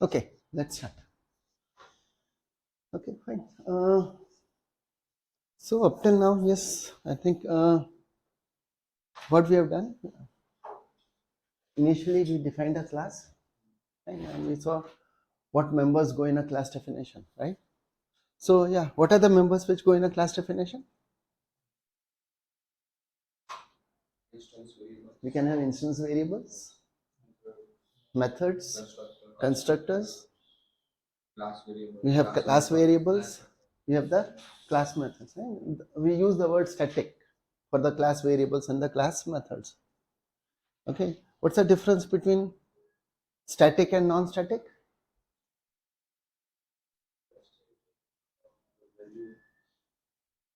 Okay, let's start. Okay, fine. So up till now, yes, I think what we have done, initially we defined a class, right? And we saw what members go in a class definition, right? So yeah, what are the members which go in a class definition? We can have instance variables, methods, constructors. We have class variables. We have the class methods. Right? We use the word static for the class variables and the class methods. Okay, what's the difference between static and non-static?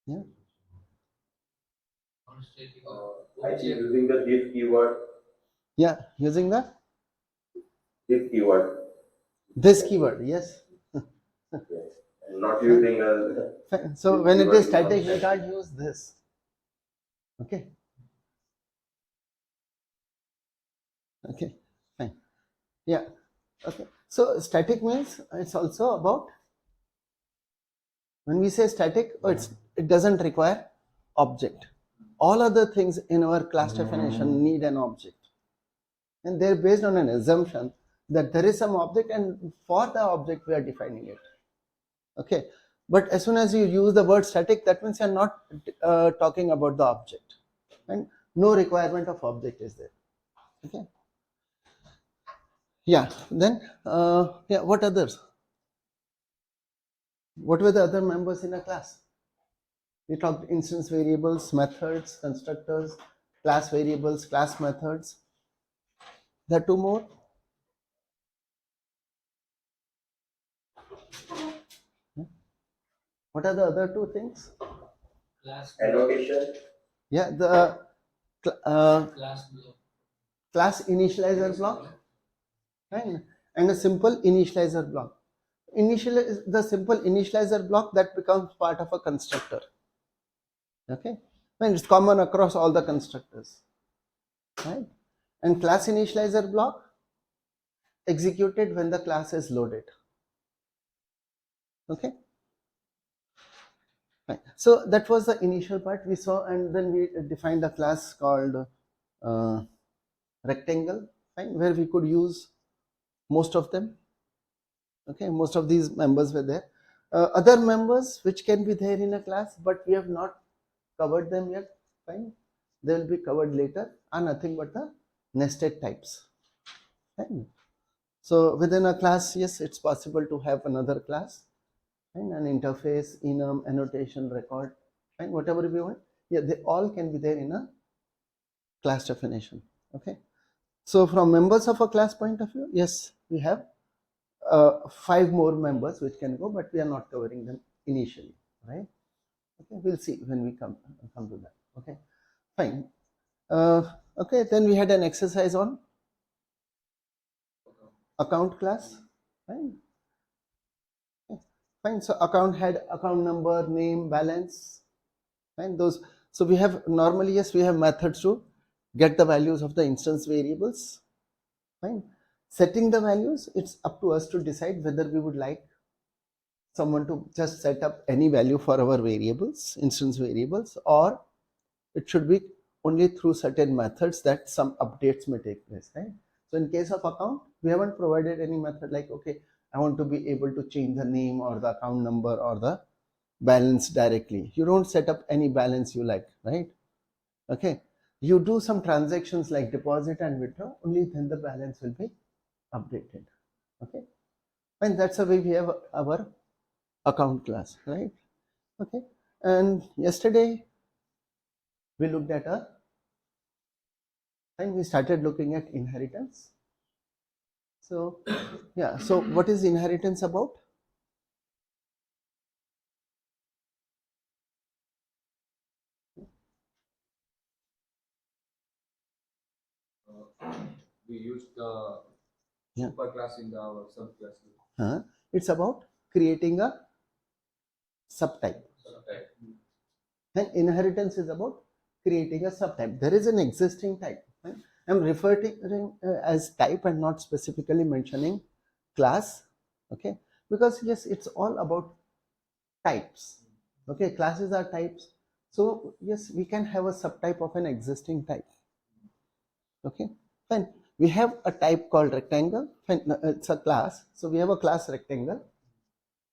Yeah. I think using the this keyword. Yeah, using the This keyword. this keyword, yes. Yes. Not using a. So when it is static, we can't use this. Okay. Okay. Fine. Yeah. Okay. So static means it's also about, when we say static, it doesn't require object. All other things in our class definition need an object, and they're based on an assumption that there is some object, and for the object we are defining it. Okay, but as soon as you use the word static, that means you're not talking about the object, and no requirement of object is there. Okay. Yeah. Then yeah, what others? What were the other members in a class? We talked instance variables, methods, constructors, class variables, class methods. There are two more. What are the other two things? Annotation. Yeah, the class initializer block, right? And a simple initializer block. The simple initializer block that becomes part of a constructor. Okay, and it's common across all the constructors, right? And class initializer block executed when the class is loaded. Okay. Right. So that was the initial part we saw, and then we defined a class called rectangle, right, where we could use most of them. Okay, most of these members were there. Other members which can be there in a class, but we have not covered them yet. Fine, they will be covered later, are nothing but the nested types. Fine. So within a class, yes, it's possible to have another class, and an interface, enum, annotation, record, and whatever we want. Yeah, they all can be there in a class definition. Okay. So from members of a class point of view, yes, we have 5 more members which can go, but we are not covering them initially, right? Okay, we'll see when we come to that. Okay, fine. Okay, then we had an exercise on account class. Fine. Okay. Fine. So account had account number, name, balance. Fine. Those. So we have normally, yes, we have methods to get the values of the instance variables. Fine. Setting the values, it's up to us to decide whether we would like someone to just set up any value for our variables, instance variables, or it should be only through certain methods that some updates may take place, right? So in case of account, we haven't provided any method like, okay, I want to be able to change the name or the account number or the balance directly. You don't set up any balance you like, right? Okay, you do some transactions like deposit and withdraw, only then the balance will be updated. Okay, and that's the way we have our account class, right? Okay, and yesterday we looked at and we started looking at inheritance. So yeah, so what is inheritance about? We use the superclass in the subclass. It's about creating a subtype. And inheritance is about creating a subtype. There is an existing type. Right? I'm referring as type and not specifically mentioning class, okay, because yes, it's all about types. Okay, classes are types. So yes, we can have a subtype of an existing type. Okay, fine. We have a type called rectangle. Fine, it's a class. So we have a class rectangle.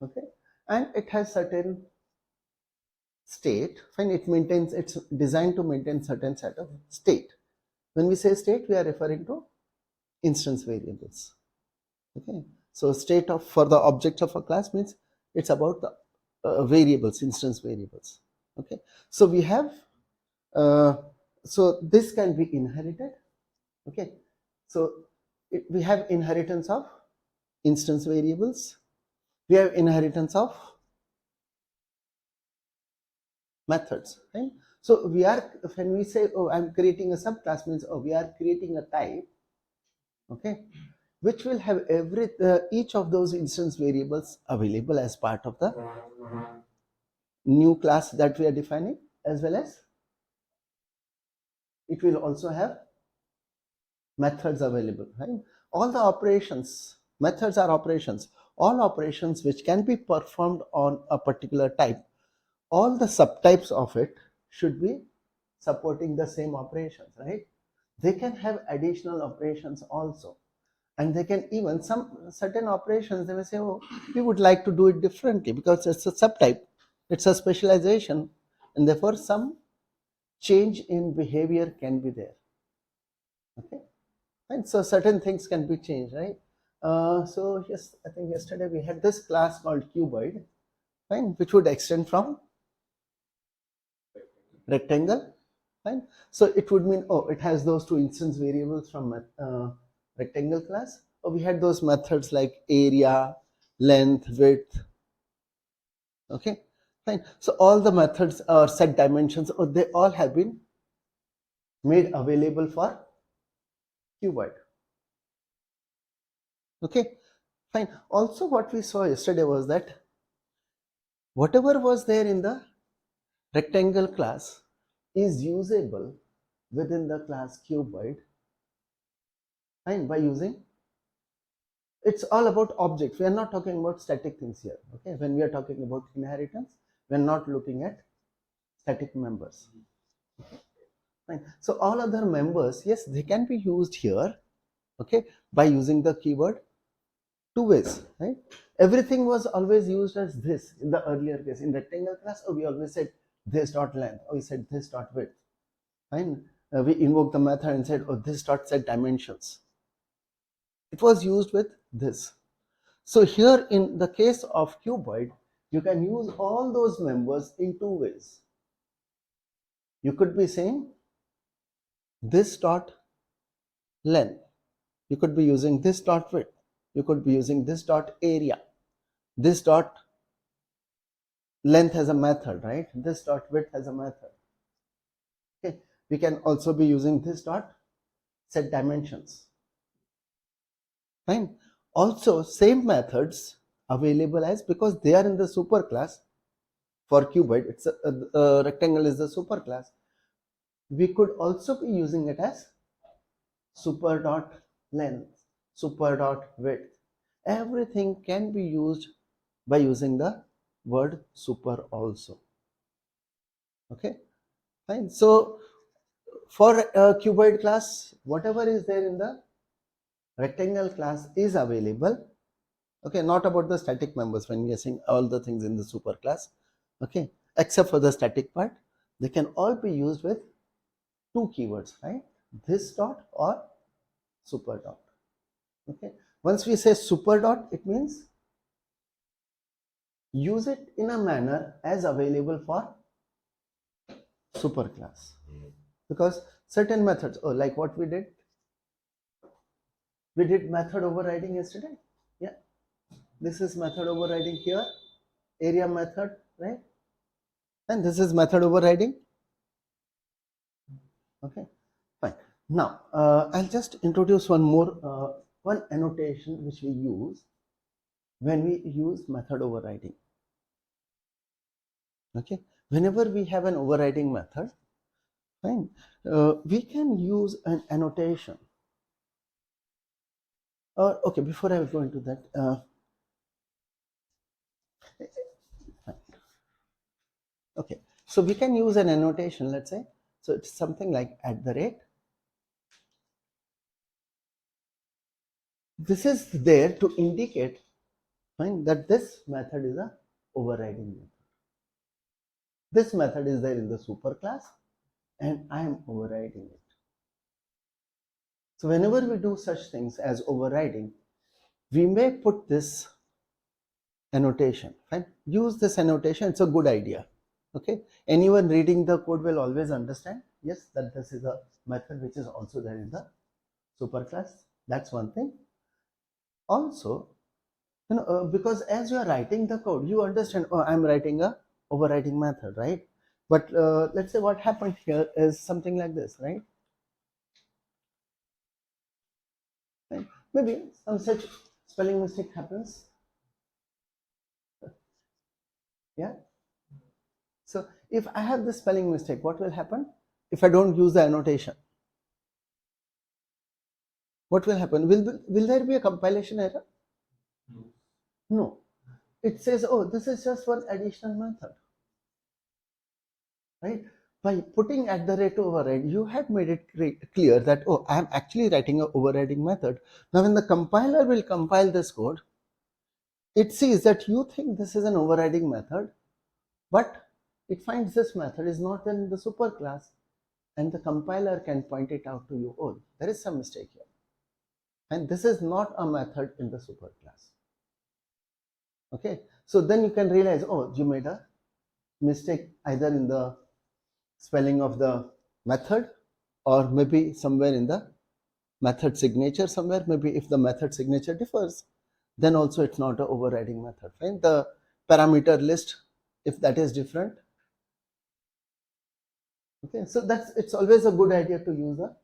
Okay, and it has certain state. Fine, it's designed to maintain certain set of state. When we say state, we are referring to instance variables. Okay, so state of for the object of a class means it's about the variables, instance variables. Okay, so we have so this can be inherited. Okay, so we have inheritance of instance variables, we have inheritance of methods, right? So we are, when we say, oh, I'm creating a subclass, means oh, we are creating a type, okay, which will have each of those instance variables available as part of the new class that we are defining, as well as it will also have methods available, right? All the operations, methods are operations, all operations which can be performed on a particular type, all the subtypes of it should be supporting the same operations, right? They can have additional operations also, and they can even some certain operations they may say, oh, we would like to do it differently because it's a subtype, it's a specialization, and therefore some change in behavior can be there. Okay, and so certain things can be changed, right? So yes, I think yesterday we had this class called cuboid, fine, which would extend from rectangle, fine. So it would mean, oh, it has those two instance variables from rectangle class. Oh, we had those methods like area, length, width. Okay, fine. So all the methods or set dimensions, oh, they all have been made available for cuboid. Okay, fine. Also, what we saw yesterday was that whatever was there in the rectangle class is usable within the class cuboid, fine, by using, it's all about objects. We are not talking about static things here. Okay, when we are talking about inheritance, we are not looking at static members. Fine. So all other members, yes, they can be used here, okay, by using the keyword two ways, right? Everything was always used as this in the earlier case. In rectangle class, oh, we always said this dot length, or we said this dot width. Fine. We invoked the method and said, oh, this dot set dimensions. It was used with this. So here in the case of cuboid, you can use all those members in two ways. You could be saying this dot length, you could be using this dot width, you could be using this dot area, this dot length has a method, right? This dot width has a method. Okay, we can also be using this dot set dimensions. Fine. Also, same methods available as, because they are in the superclass for cuboid, it's a rectangle is the superclass. We could also be using it as super dot length, super dot width. Everything can be used by using the word super also. Okay, fine. So for a cuboid class, whatever is there in the rectangle class is available. Okay, not about the static members when we are saying all the things in the super class. Okay, except for the static part, they can all be used with two keywords, right? This dot or super dot. Okay, once we say super dot, it means use it in a manner as available for superclass, because certain methods, oh, like what we did method overriding yesterday. Yeah, this is method overriding here, area method, right? And this is method overriding. Okay, fine. Now I'll just introduce one more one annotation which we use when we use method overriding. Okay, whenever we have an overriding method, fine, we can use an annotation Okay, before I go into that, okay, so we can use an annotation, let's say. So it's something like @ this is there to indicate, fine, that this method is a overriding method. This method is there in the superclass and I am overriding it. So whenever we do such things as overriding, we may put this annotation, fine. Use this annotation, it's a good idea. Okay, anyone reading the code will always understand, yes, that this is a method which is also there in the superclass. That's one thing. Also, because as you are writing the code, you understand, oh, I'm writing a overriding method, right? But let's say what happened here is something like this, right? Maybe some such spelling mistake happens. Yeah. So if I have the spelling mistake, what will happen if I don't use the annotation? What will happen? Will there be a compilation error? No. It says, oh, this is just one additional method, right? By putting @ override, you have made it clear that, oh, I am actually writing an overriding method. Now, when the compiler will compile this code, it sees that you think this is an overriding method, but it finds this method is not in the superclass, and the compiler can point it out to you, oh, there is some mistake here. And this is not a method in the superclass. Okay, so then you can realize, oh, you made a mistake either in the spelling of the method or maybe somewhere in the method signature somewhere. Maybe if the method signature differs, then also it's not an overriding method. Fine. The parameter list, if that is different. Okay, so it's always a good idea to use a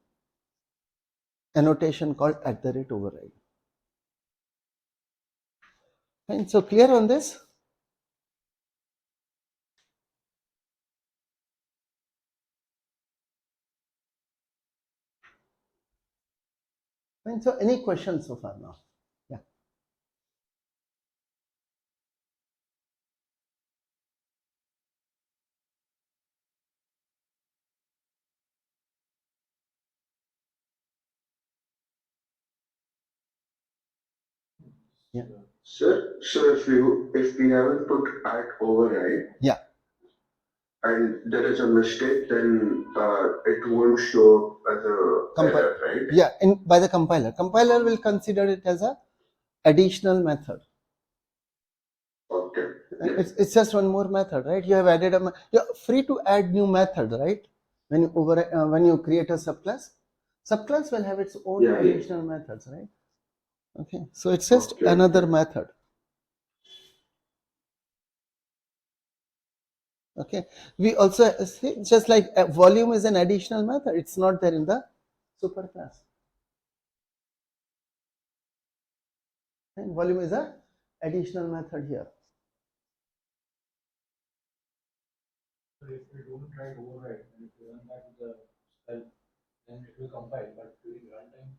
annotation called @ override. Fine. So clear on this? Fine. So any questions so far now? Yeah. Yeah. Sir, so if we haven't put @override, Yeah. and there is a mistake, then it won't show as a error, right? Yeah, by the compiler will consider it as a additional method. Okay. It's just one more method, right? You have added you're free to add new method, right? When you when you create a subclass will have its own additional methods, right? Okay, so it's just another method. Okay, we also see, just like volume is an additional method, it's not there in the superclass. And volume is a additional method here. If we don't try to override and if we run back to the spell, then it will compile. But during runtime,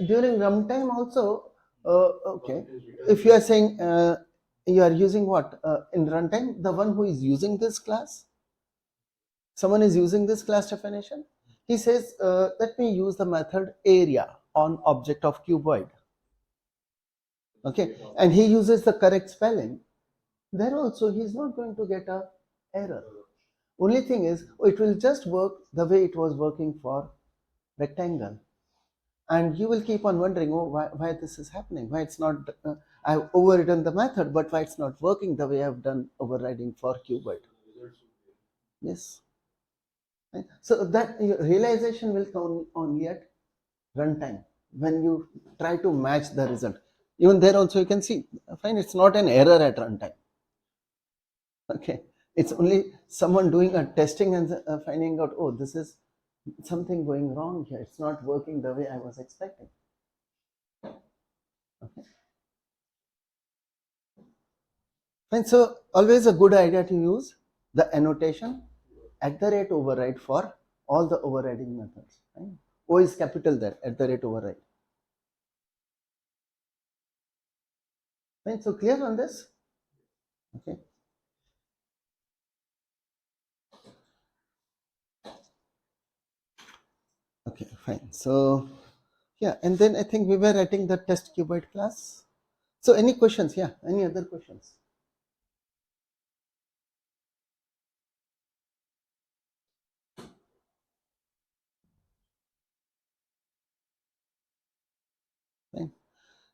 During runtime also, okay, if you are saying you are using what in runtime, the one who is using this class, someone is using this class definition, he says, let me use the method area on object of cuboid. Okay, and he uses the correct spelling. There also he is not going to get a error. Only thing is, it will just work the way it was working for rectangle. And you will keep on wondering, oh, why this is happening, why it's not I've overridden the method, but why it's not working the way I've done overriding for cuboid. Yes. Right? So that realization will come only at runtime when you try to match the result. Even there also you can see, fine, it's not an error at runtime. Okay, it's only someone doing a testing and finding out, oh, this is something going wrong here, it's not working the way I was expecting. Okay. And so always a good idea to use the annotation @ override for all the overriding methods. Right? O is capital there, @ override. Fine, so clear on this? Okay. Okay, fine. So yeah, and then I think we were writing the test cuboid class. So any questions? Yeah, any other questions? Fine.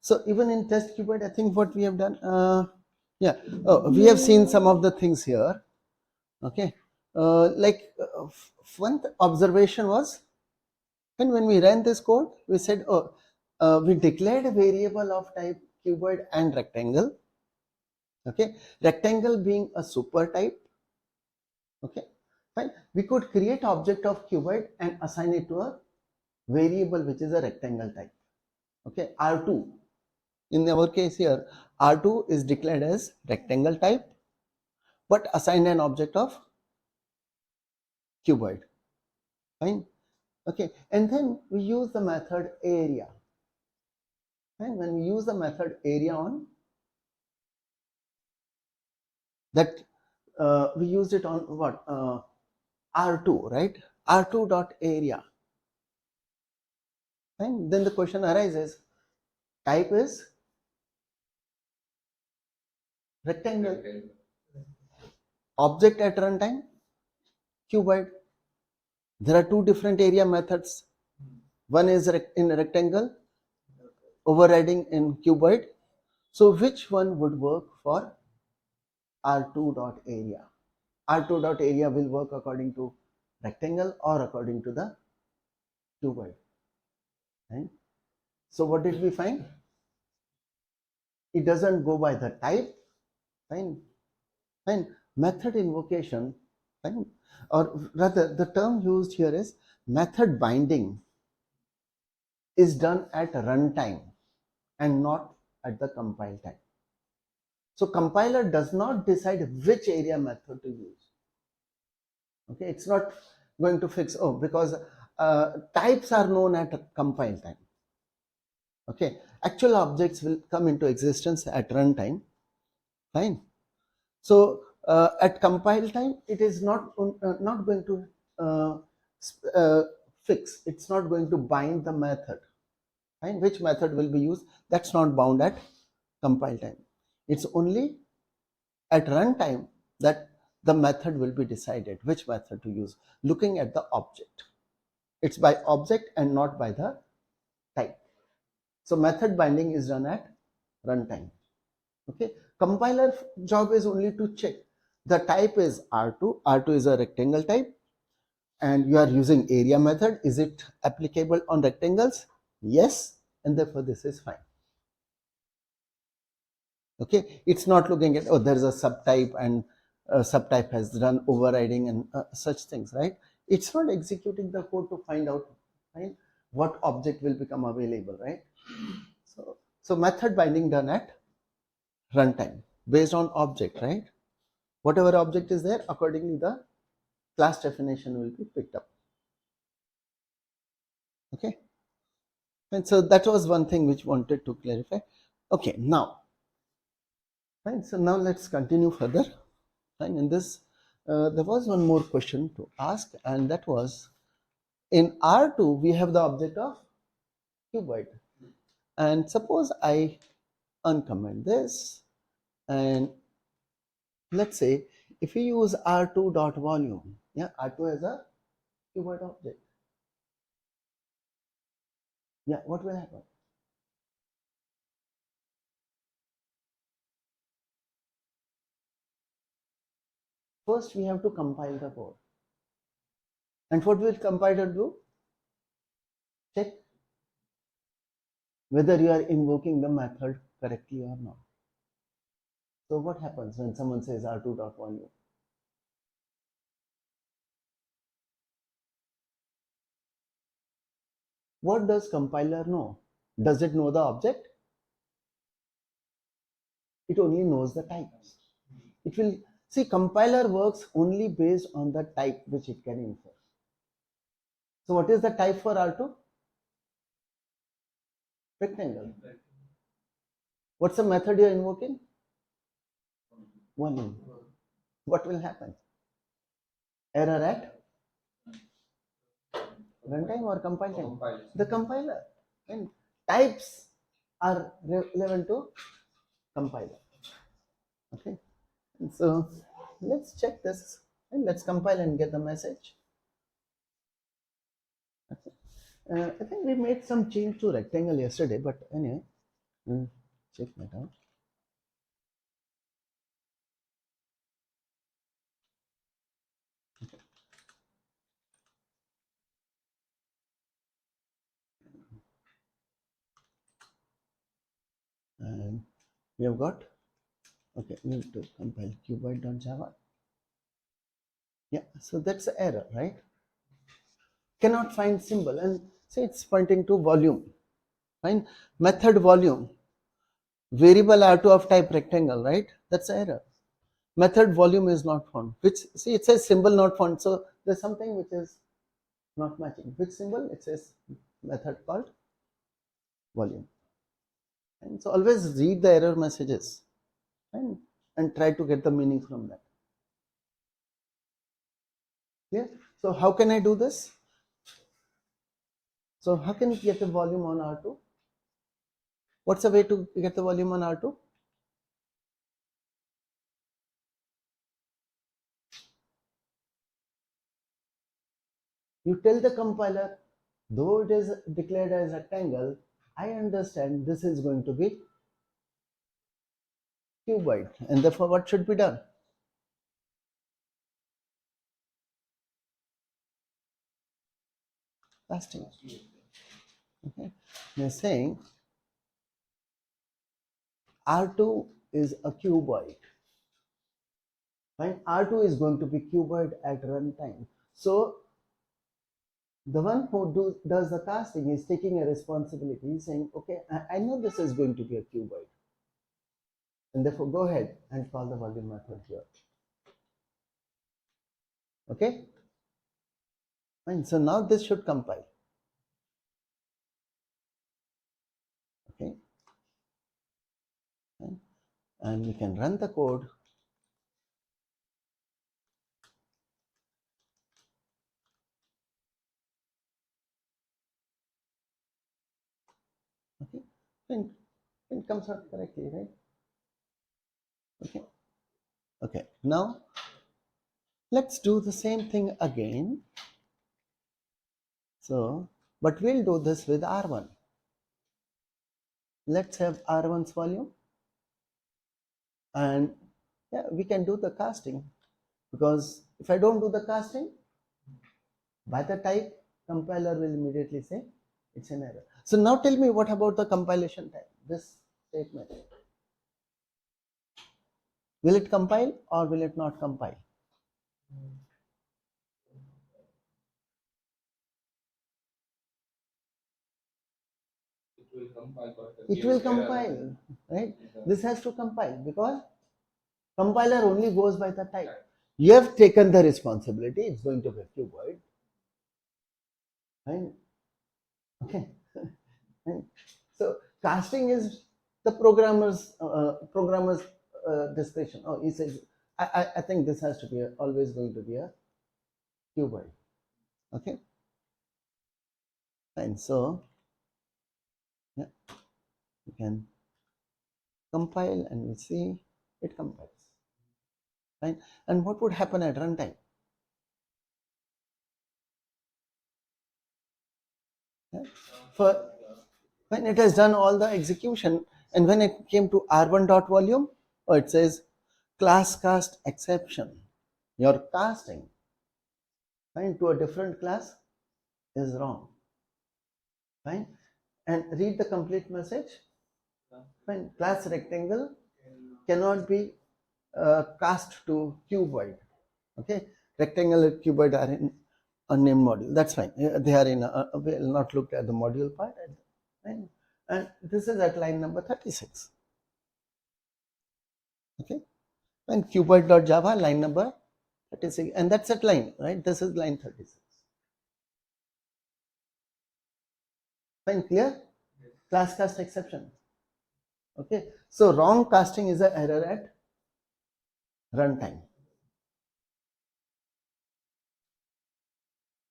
So even in test cuboid, I think what we have done, yeah, we have seen some of the things here. Okay, one observation was, and when we ran this code, we said, oh, we declared a variable of type cuboid and rectangle. Okay, rectangle being a super type. Okay, fine. We could create object of cuboid and assign it to a variable which is a rectangle type. Okay, R2. In our case here, R2 is declared as rectangle type, but assigned an object of cuboid. Fine. Okay, and then we use the method area. And when we use the method area on that, we used it on what? R2, right? R2 dot area. And then the question arises, type is rectangle, object at runtime cuboid. There are two different area methods. One is in rectangle, overriding in cuboid. So which one would work for R2 dot area? R2 dot area will work according to rectangle or according to the cuboid. Right? So what did we find? It doesn't go by the type. Fine. Fine. Method invocation. Fine. Or rather, the term used here is method binding is done at runtime and not at the compile time. So compiler does not decide which area method to use. Okay, it's not going to fix, oh, because types are known at compile time. Okay, actual objects will come into existence at runtime. Fine. So at compile time, it is not going to fix. It's not going to bind the method. Fine. Which method will be used? That's not bound at compile time. It's only at runtime that the method will be decided which method to use, looking at the object. It's by object and not by the type. So method binding is done at runtime. Okay, compiler job is only to check the type is R2. R2 is a rectangle type, and you are using area method. Is it applicable on rectangles? Yes, and therefore this is fine. Okay, it's not looking at, oh, there is a subtype and subtype has done overriding and such things, right? It's not executing the code to find out, right, what object will become available, right? So method binding done at runtime based on object, right? Whatever object is there, accordingly the class definition will be picked up. Okay, and so that was one thing which wanted to clarify. Okay, now, right, so now let's continue further. And in this, there was one more question to ask, and that was, in R2 we have the object of cuboid, and suppose I uncomment this, and let's say if we use R2 dot volume, yeah, R2 as a cuboid object, yeah, what will happen? First we have to compile the code, and what will compiler do? Check whether you are invoking the method correctly or not. So what happens when someone says R2 dot volume? What does compiler know? Does it know the object? It only knows the types. It will see, compiler works only based on the type which it can infer. So what is the type for R2? Rectangle. What's the method you're invoking? Volume. What will happen? Error at runtime or compile time? The compiler. And types are relevant to compiler. Okay. And so let's check this and let's compile and get the message. Okay. I think we made some change to rectangle yesterday, but anyway, we'll check that out. And we have got, okay, we need to compile cuboid.java. Yeah, so that's the error, right? Cannot find symbol, and say it's pointing to volume. Fine. Method volume, variable r2 of type rectangle, right? That's the error. Method volume is not found. Which, see, it says symbol not found, so there's something which is not matching. Which symbol? It says method called volume. And so always read the error messages and try to get the meaning from that. Clear? So how can I do this? So how can you get the volume on R2? What's the way to get the volume on R2? You tell the compiler, though it is declared as rectangle, I understand this is going to be cuboid, and therefore what should be done? Casting. Okay. They're saying R2 is a cuboid. Right? R2 is going to be cuboid at runtime. So the one who does the casting is taking a responsibility, saying, okay, I know this is going to be a cuboid, and therefore go ahead and call the volume method here. Okay, fine. So now this should compile. Okay, fine. And we can run the code. Okay, fine. It comes out correctly, right? Okay. Okay. Now let's do the same thing again. So, but we'll do this with R1. Let's have R1's volume, and yeah, we can do the casting, because if I don't do the casting, by the type, compiler will immediately say it's an error. So now tell me, what about the compilation time? This statement, will it compile or will it not compile? It will compile, right? This has to compile because compiler only goes by the type. You have taken the responsibility, it's going to be a cuboid. Right? Okay. Right? So casting is the programmer's discretion. Oh, he says, I think this has to be always going to be a cuboid. Okay. Fine. So yeah, we can compile and we see it compiles. Fine. And what would happen at runtime? Yeah. For when it has done all the execution, and when it came to R1.volume, oh, it says class cast exception. Your casting, fine, to a different class is wrong. Fine. And read the complete message. Fine. Class rectangle cannot be cast to cuboid. Okay. Rectangle and cuboid are in unnamed module. That's fine. They are in we'll not look at the module part. Fine. And this is at line number 36. Okay. And cuboid.java line number 36, and that's at line, right? This is line 36. Fine, clear? Class cast exception. Okay, so wrong casting is an error at runtime.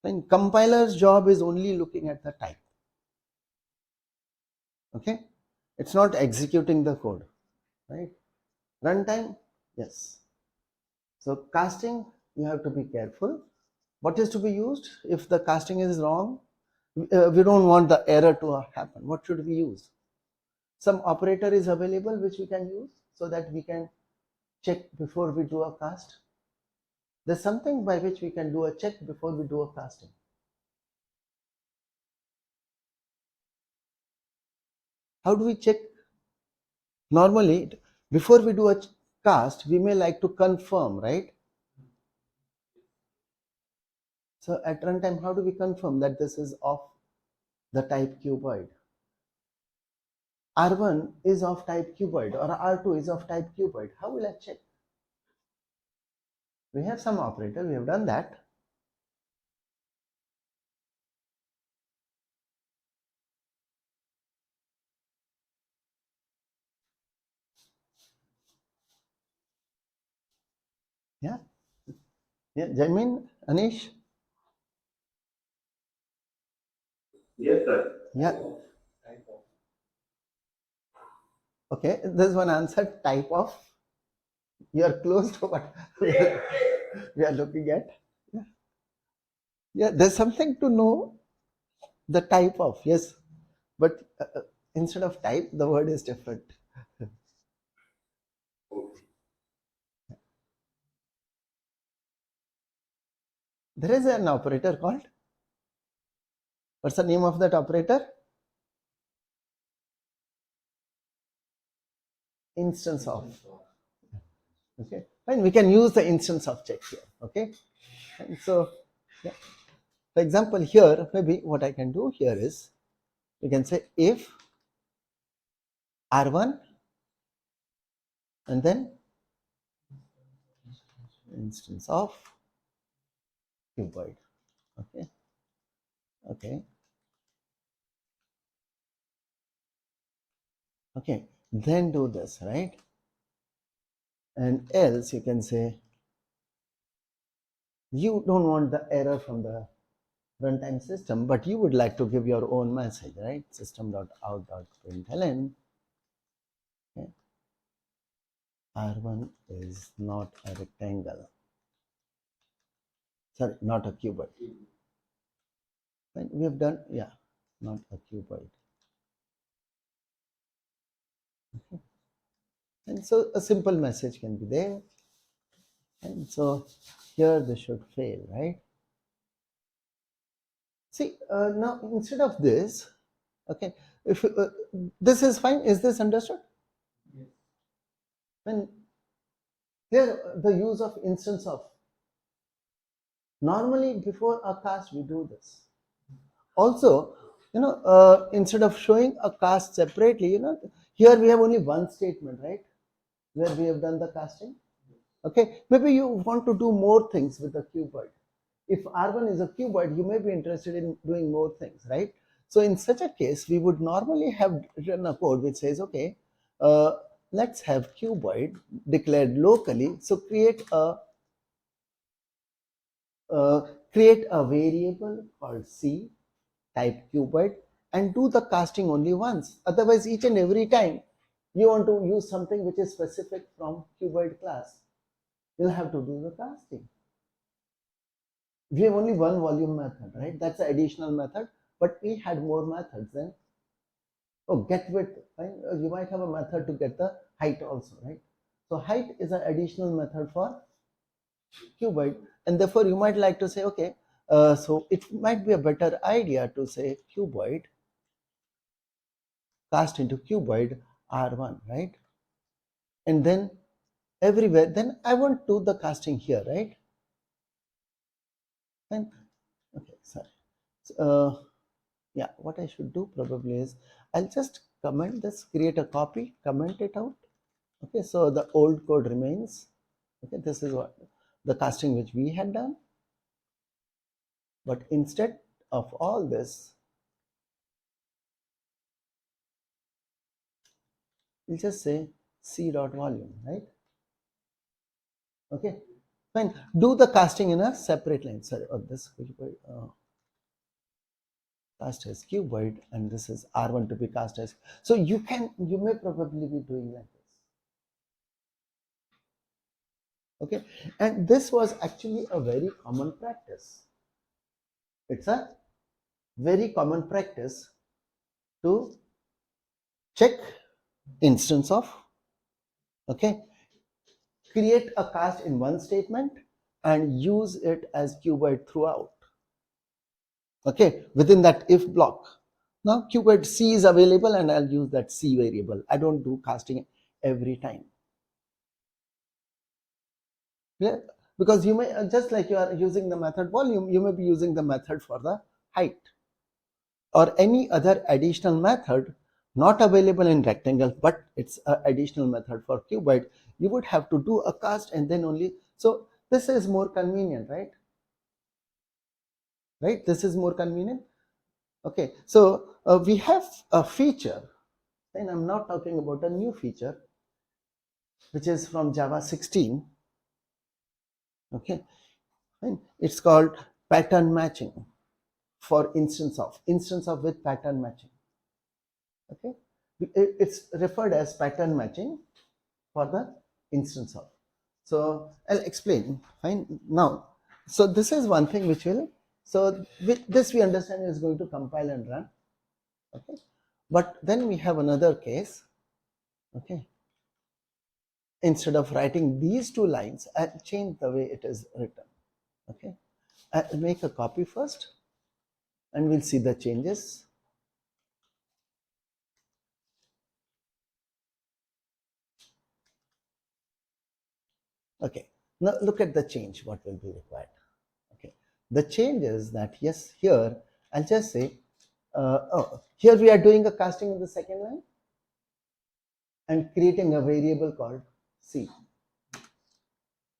And compiler's job is only looking at the type. Okay, it's not executing the code, right? Runtime, yes. So casting, you have to be careful. What is to be used if the casting is wrong? We don't want the error to happen. What should we use? Some operator is available which we can use so that we can check before we do a cast. There's something by which we can do a check before we do a casting. How do we check? Normally, before we do a cast, we may like to confirm, right? So at runtime, how do we confirm that this is of the type cuboid? R1 is of type cuboid or R2 is of type cuboid. How will I check? We have some operator, we have done that. Yeah, yeah, Jamin, Anish. Yes, sir. Yeah. Okay, there's one answer, type of. You are close to what we are looking at. Yeah. Yeah, there's something to know the type of, yes, but instead of type, the word is different. There is an operator called, what's the name of that operator? Instance of. Okay, fine, we can use the instance of check here. Okay, and so yeah. For example, here maybe what I can do here is we can say if R1 and then instance of cuboid. Okay, okay, okay, then do this, right? And else you can say you don't want the error from the runtime system, but you would like to give your own message, right? System.out.println. Okay. R1 is not a rectangle. Sorry, not a cuboid. And we have done, yeah, not a cuboid. Okay. And so a simple message can be there. And so here this should fail, right? See, now instead of this, okay, if this is fine, is this understood? Yes. When here the use of instance of, normally before a cast we do this. Also, instead of showing a cast separately, here we have only one statement, right, where we have done the casting. Okay, maybe you want to do more things with the cuboid. If R1 is a cuboid, you may be interested in doing more things, right? So in such a case, we would normally have written a code which says, okay, let's have cuboid declared locally. So create a variable called C type cuboid and do the casting only once. Otherwise, each and every time you want to use something which is specific from cuboid class, you'll have to do the casting. We have only one volume method, right? That's the additional method, but we had more methods then. Oh, get width, right? You might have a method to get the height also, right? So height is an additional method for cuboid, and therefore you might like to say, okay, so it might be a better idea to say cuboid cast into cuboid R1, right? And then everywhere, then I won't do the casting here, right? And okay, sorry. Yeah, what I should do probably is I'll just comment this, create a copy, comment it out. Okay, so the old code remains. Okay, this is what the casting which we had done. But instead of all this, we'll just say c dot volume, right? Okay, fine. Do the casting in a separate line. Sorry, this cast as cuboid, and this is R1 to be cast as. So you may probably be doing like this. Okay, and this was actually a very common practice. It's a very common practice to check instance of, okay, create a cast in one statement and use it as cuboid throughout, okay, within that if block. Now cuboid C is available and I'll use that C variable. I don't do casting every time. Yeah, because you may, just like you are using the method volume, you may be using the method for the height or any other additional method not available in rectangle, but it's an additional method for cuboid. You would have to do a cast and then only. So this is more convenient, right? Right, this is more convenient. Okay, so we have a feature, and I'm not talking about a new feature, which is from Java 16. Okay, and it's called pattern matching for instance of with pattern matching. Okay, it's referred as pattern matching for the instance of. So I'll explain. Fine. Now, so this is one thing which will, so with this we understand is going to compile and run. Okay, but then we have another case. Okay, instead of writing these two lines, I change the way it is written. Okay, I'll make a copy first and we'll see the changes. Okay, now look at the change, what will be required. Okay, the change is that, yes, here I'll just say, here we are doing a casting in the second line and creating a variable called C.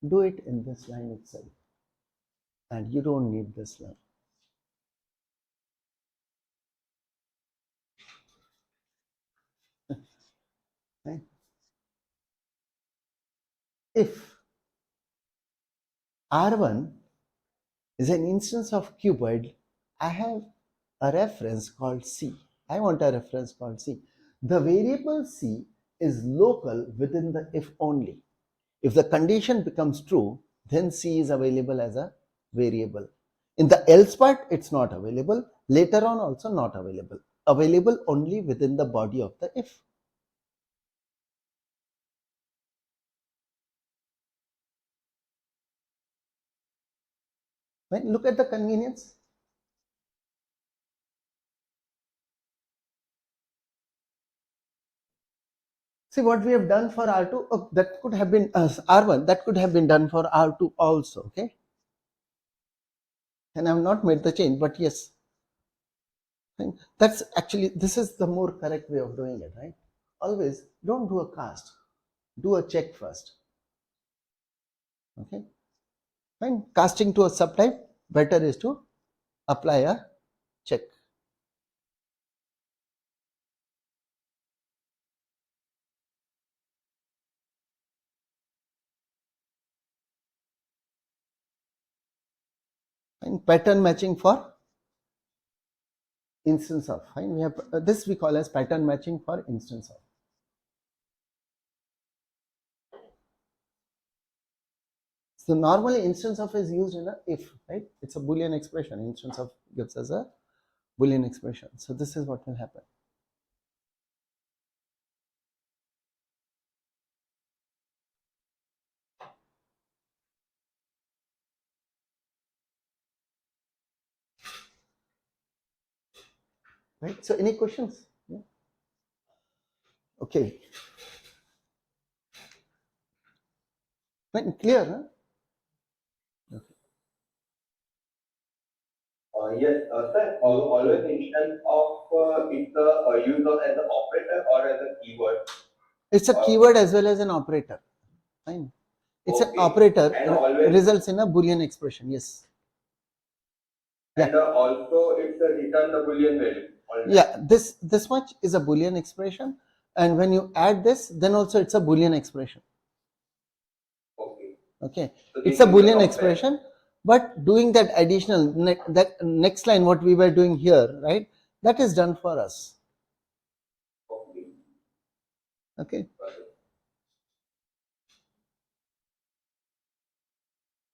Do it in this line itself, and you don't need this line. Right? If R1 is an instance of cuboid, I have a reference called C. I want a reference called C. The variable C is local within the if only. If the condition becomes true, then C is available as a variable. In the else part, it's not available. Later on, also not available. Available only within the body of the if. Right? Look at the convenience. See what we have done for R2. Oh, that could have been R1. That could have been done for R2 also. Okay. And I have not made the change, but yes. That's actually, this is the more correct way of doing it, right? Always don't do a cast. Do a check first. Okay. Fine. Casting to a subtype, better is to apply a check. Fine. Pattern matching for instance of. Fine. We have this we call as pattern matching for instance of. So normally instance of is used in a if, right? It's a Boolean expression. Instance of gives us a Boolean expression. So this is what will happen. Right? So any questions? Yeah. Okay. Right? Clear, huh? Yes, sir. Always instance of it's used as an operator or as a keyword. It's a keyword as well as an operator. Fine. It's an operator, and always results in a Boolean expression. Yes. And also it's a return the Boolean value. Yeah, this much is a Boolean expression, and when you add this, then also it's a Boolean expression. Okay. Okay, So it's this a is Boolean compare. expression, but doing that additional that next line, what we were doing here, right? That is done for us. Okay. Okay.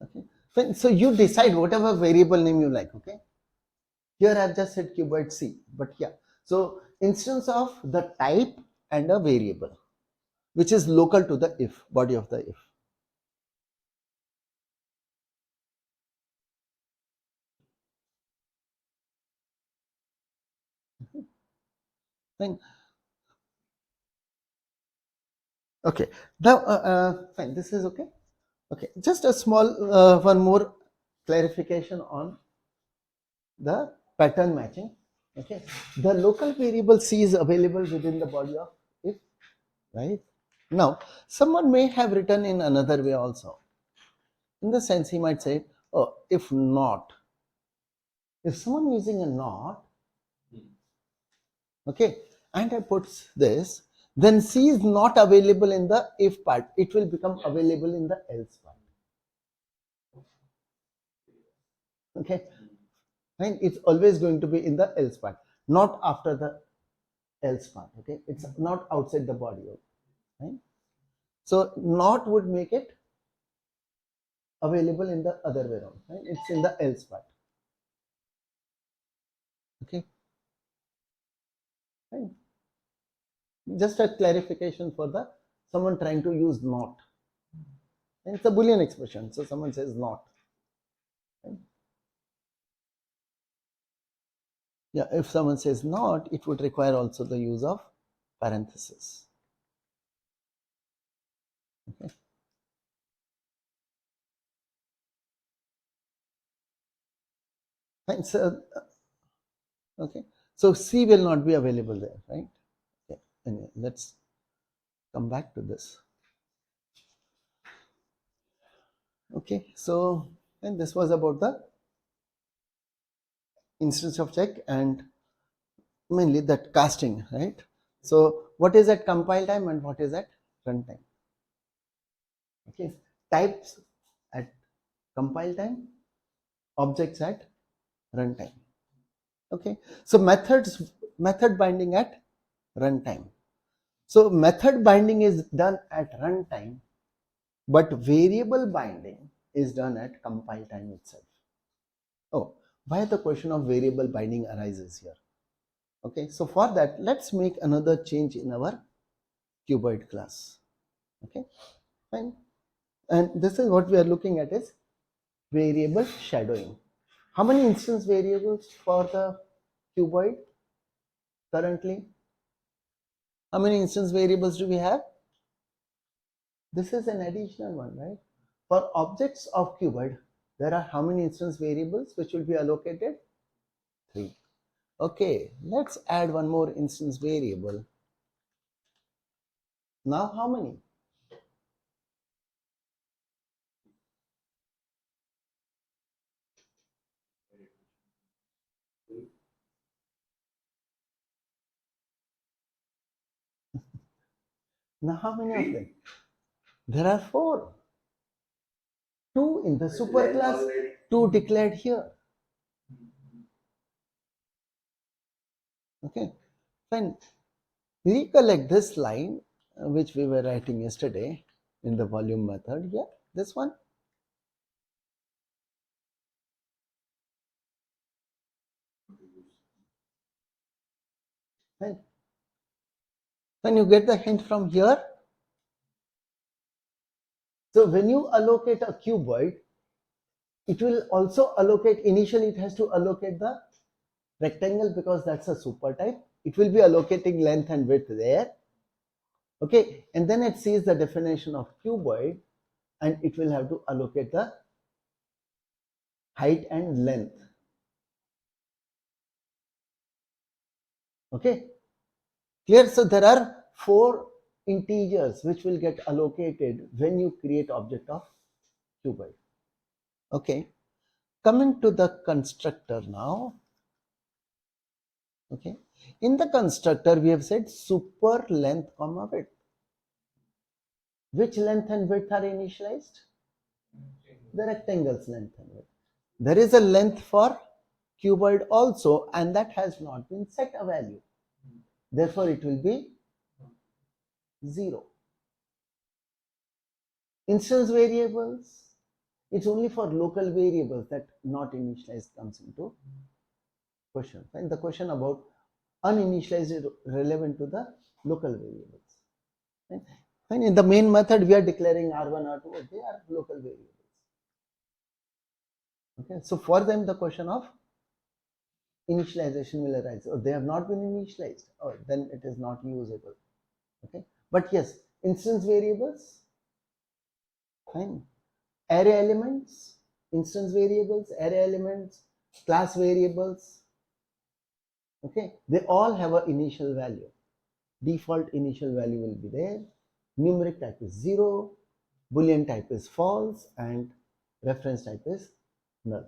Okay. So you decide whatever variable name you like. Okay. Here I've just said cuboid C, but yeah. So instance of the type and a variable, which is local to the if, body of the if. Fine. Okay. Now, fine. This is okay. Okay. Just a small one more clarification on the pattern matching. Okay. The local variable C is available within the body of if, right? Now, someone may have written in another way also. In the sense, he might say, oh, if not. If someone using a not, okay, and I puts this, then C is not available in the if part. It will become available in the else part. Okay, and it's always going to be in the else part, not after the else part. Okay, it's not outside the body. Right? So not would make it available in the other way around. Right? It's in the else part. Okay, right? Just a clarification for the someone trying to use not. And it's a Boolean expression, so someone says not. Right? Yeah, if someone says not, it would require also the use of parenthesis. Okay. Fine. So, okay. So C will not be available there, right? Okay. Anyway, let's come back to this. Okay. So, and this was about the instance of check and mainly that casting, right? So, what is at compile time and what is at runtime? Okay. Types at compile time, objects at runtime. Okay, so method binding at runtime. So method binding is done at runtime, but variable binding is done at compile time itself. Oh, why the question of variable binding arises here? Okay, so for that, let's make another change in our cuboid class. Okay, fine. And this is what we are looking at is variable shadowing. How many instance variables for the cuboid currently? How many instance variables do we have? This is an additional one, right? For objects of cuboid, there are how many instance variables which will be allocated? 3. Okay, let's add one more instance variable. Now how many? Now how many of them? There are 4. 2 in the superclass, 2 declared here. Okay, fine. Recollect this line which we were writing yesterday in the volume method. Yeah, this one. Fine. When you get the hint from here, so when you allocate a cuboid, it will also allocate, initially it has to allocate the rectangle because that's a super type. It will be allocating length and width there. Okay, and then it sees the definition of cuboid and it will have to allocate the height and length. Okay, clear? So there are 4 integers which will get allocated when you create object of cuboid. Okay, coming to the constructor now. Okay, in the constructor we have said super length comma width. Which length and width are initialized? The rectangle's length and width. There is a length for cuboid also, and that has not been set a value. Therefore, it will be 0. Instance variables, it's only for local variables that not initialized comes into question. And the question about uninitialized is relevant to the local variables. And in the main method, we are declaring R1, R2, they are local variables. Okay, so for them, the question of initialization will arise. Or they have not been initialized, or then it is not usable. Okay, but yes, instance variables, fine. Array elements, instance variables, array elements, class variables. Okay, they all have an initial value. Default initial value will be there. Numeric type is 0, Boolean type is false, and reference type is null.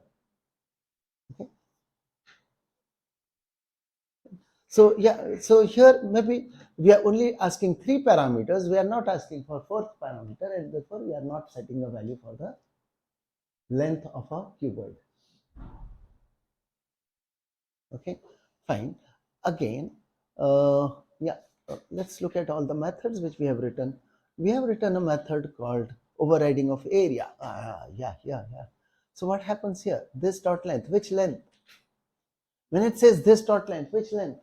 Okay. So yeah, so here maybe we are only asking 3 parameters. We are not asking for 4th parameter, and therefore we are not setting a value for the length of a cuboid. Okay, fine. Again, let's look at all the methods which we have written. We have written a method called overriding of area. Yeah. So what happens here? This dot length, which length? When it says this dot length, which length?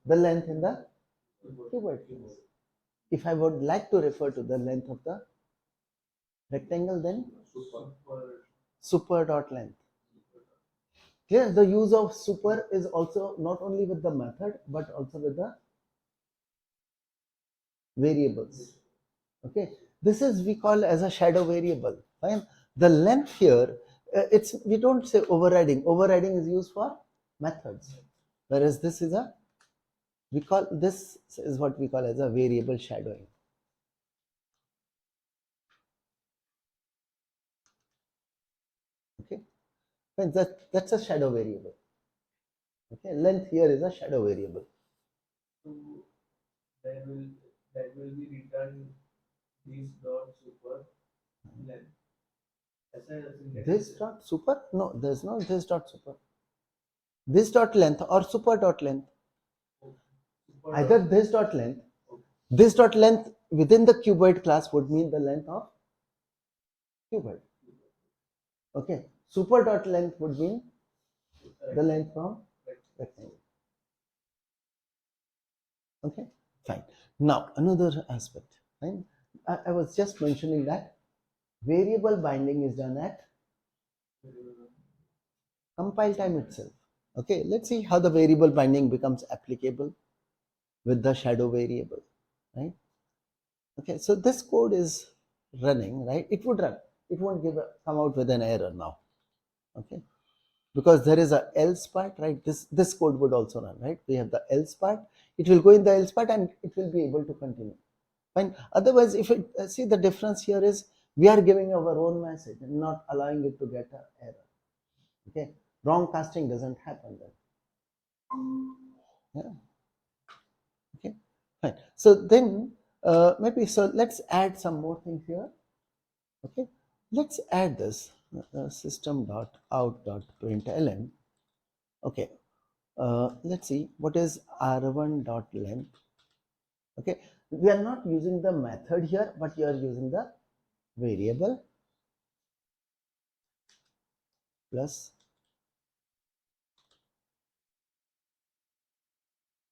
The length in the cuboid. If I would like to refer to the length of the rectangle, then super dot length. Here, the use of super is also not only with the method but also with the variables. Okay, this is we call as a shadow variable. Fine. The length here, it's we don't say overriding. Overriding is used for methods, whereas this is a this is what we call as a variable shadowing. Okay, fine. That's a shadow variable. Okay, length here is a shadow variable. So that will be returned this dot super length. This dot super? No, there's no this dot super. This dot length or super dot length. Either this dot length. This dot length within the cuboid class would mean the length of cuboid. Okay. Super dot length would mean the length from rectangle. Okay. Fine. Now another aspect. Fine. I was just mentioning that variable binding is done at compile time itself. Okay. Let's see how the variable binding becomes applicable with the shadow variable. Right. Okay. So this code is running. Right. It would run. It won't come out with an error now. Okay, because there is a else part, right? This code would also run, right? We have the else part. It will go in the else part and it will be able to continue. Fine. Otherwise, if it see the difference here is we are giving our own message and not allowing it to get an error. Okay, wrong casting doesn't happen then. Yeah. Okay. Fine. So then maybe so let's add some more things here. Okay. Let's add this system.out.println. Okay, let's see what is r1 dot length. Okay, we are not using the method here, but you are using the variable plus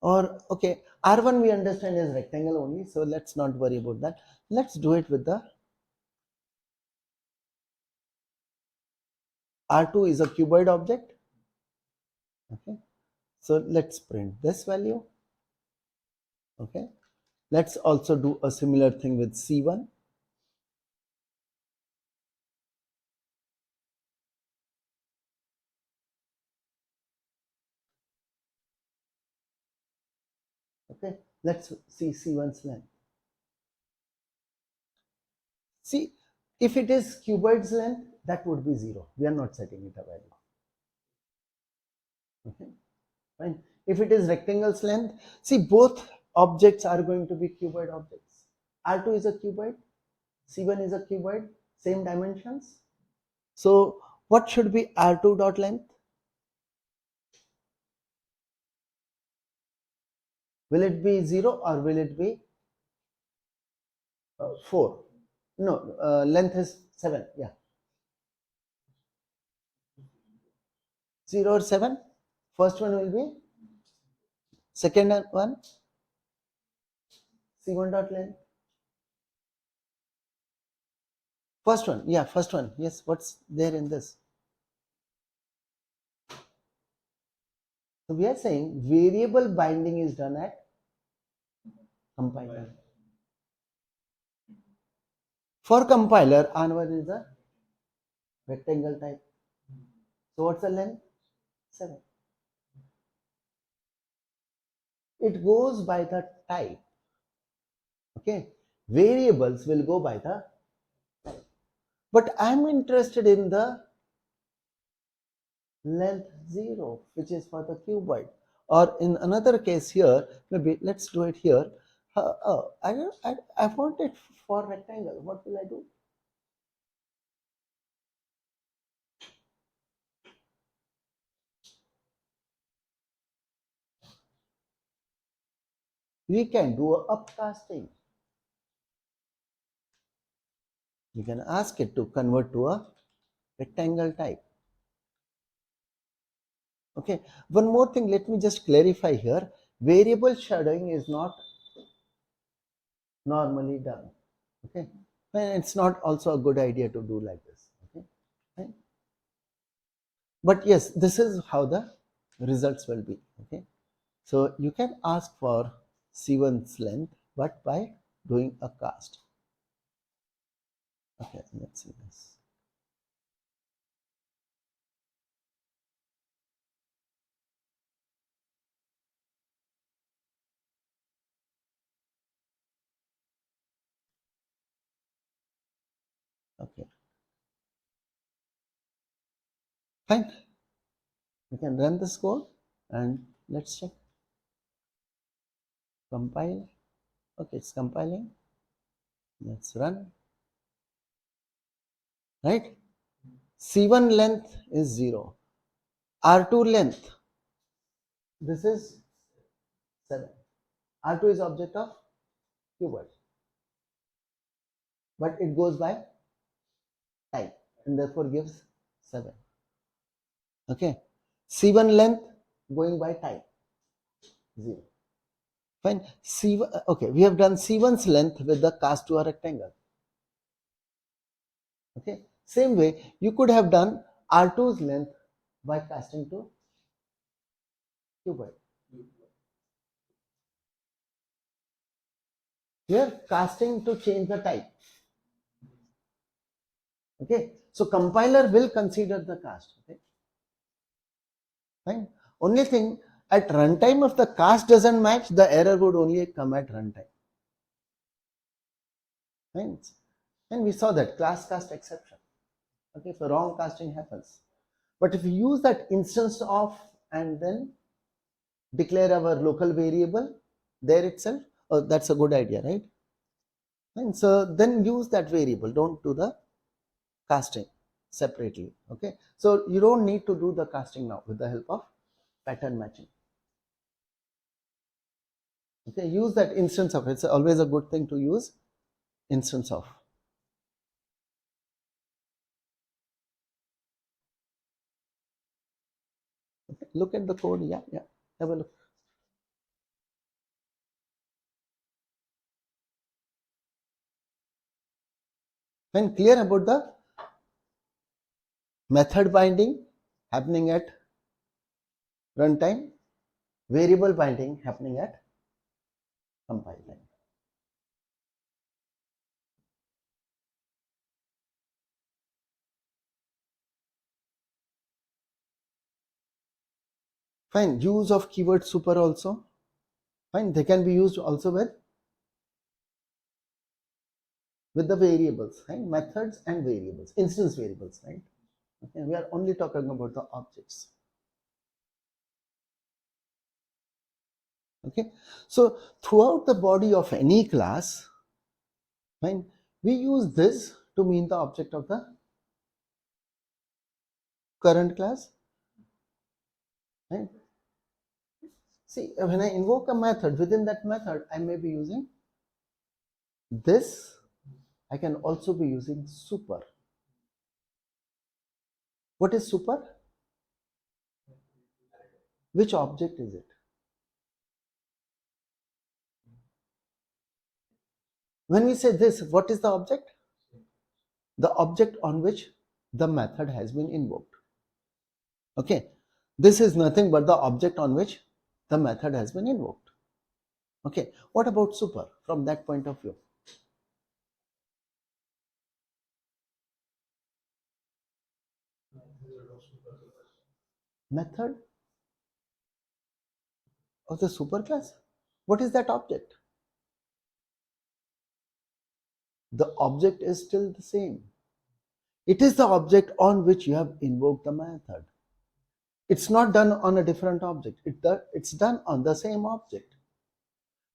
or okay, r1 we understand is rectangle only, so let's not worry about that. Let's do it with the r2 is a cuboid object. Okay, so let's print this value. Okay, let's also do a similar thing with c1. Okay, let's see c1's length. See, if it is cuboid's length, that would be 0. We are not setting it a value. Okay, fine. If it is rectangle's length, see both objects are going to be cuboid objects. R2 is a cuboid, C1 is a cuboid, same dimensions. So what should be R2 dot length? Will it be 0 or will it be 4? No, length is 7. Yeah. 0 or 7? First one will be, second one, C1 dot length. First one, yeah, first one. Yes, what's there in this? So we are saying variable binding is done at compiler. For compiler, R1 is a rectangle type. So what's the length? 7. It goes by the type. Okay, variables will go by the type. But I'm interested in the length 0, which is for the cuboid. Or in another case here, maybe let's do it here. I want it for rectangle. What will I do? We can do a upcasting. We can ask it to convert to a rectangle type. Okay, one more thing, let me just clarify here. Variable shadowing is not normally done. Okay, and it's not also a good idea to do like this. Okay, right? But yes, this is how the results will be. Okay, so you can ask for C1's length, but by doing a cast. Okay, let's see this. Okay, fine. We can run this code and let's check. Compile. Okay, it's compiling. Let's run. Right? C1 length is 0. R2 length, this is 7. R2 is object of cuboid, but it goes by type and therefore gives 7. Okay, C1 length going by type 0. Fine. C1, okay, we have done C1's length with the cast to a rectangle. Okay, same way you could have done R2's length by casting to cuboid. Here casting to change the type. Okay, so compiler will consider the cast. Okay, fine. Only thing, at runtime, if the cast doesn't match, the error would only come at runtime. Fine. And we saw that class cast exception. Okay, so wrong casting happens. But if you use that instance of and then declare our local variable there itself, oh, that's a good idea, right? And so then use that variable, don't do the casting separately. Okay, so you don't need to do the casting now with the help of pattern matching. Okay, use that instance of. It's always a good thing to use instance of. Okay, look at the code. Yeah, have a look. When clear about the method binding happening at runtime, variable binding happening at compile time. Fine. Use of keyword super also. Fine. They can be used also with the variables, right? Methods and variables, instance variables, right? Okay. We are only talking about the objects. Okay, so throughout the body of any class, fine, we use this to mean the object of the current class. Right? See, when I invoke a method, within that method, I may be using this. I can also be using super. What is super? Which object is it? When we say this, what is the object? The object on which the method has been invoked. Okay, this is nothing but the object on which the method has been invoked. Okay, what about super from that point of view? Method of the superclass? What is that object? The object is still the same. It is the object on which you have invoked the method. It's not done on a different object. It's done on the same object.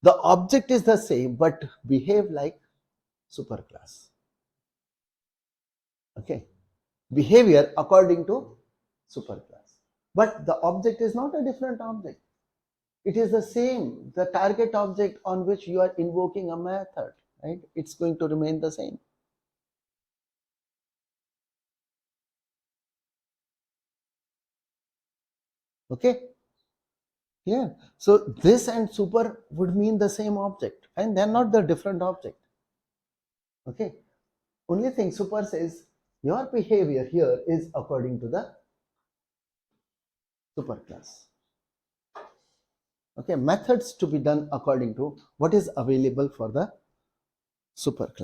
The object is the same but behave like superclass. Okay, behavior according to superclass. But the object is not a different object. It is the same. The target object on which you are invoking a method, right? It's going to remain the same. Okay, yeah. So this and super would mean the same object, and they're not the different object. Okay, only thing super says your behavior here is according to the superclass. Okay, methods to be done according to what is available for the superclass.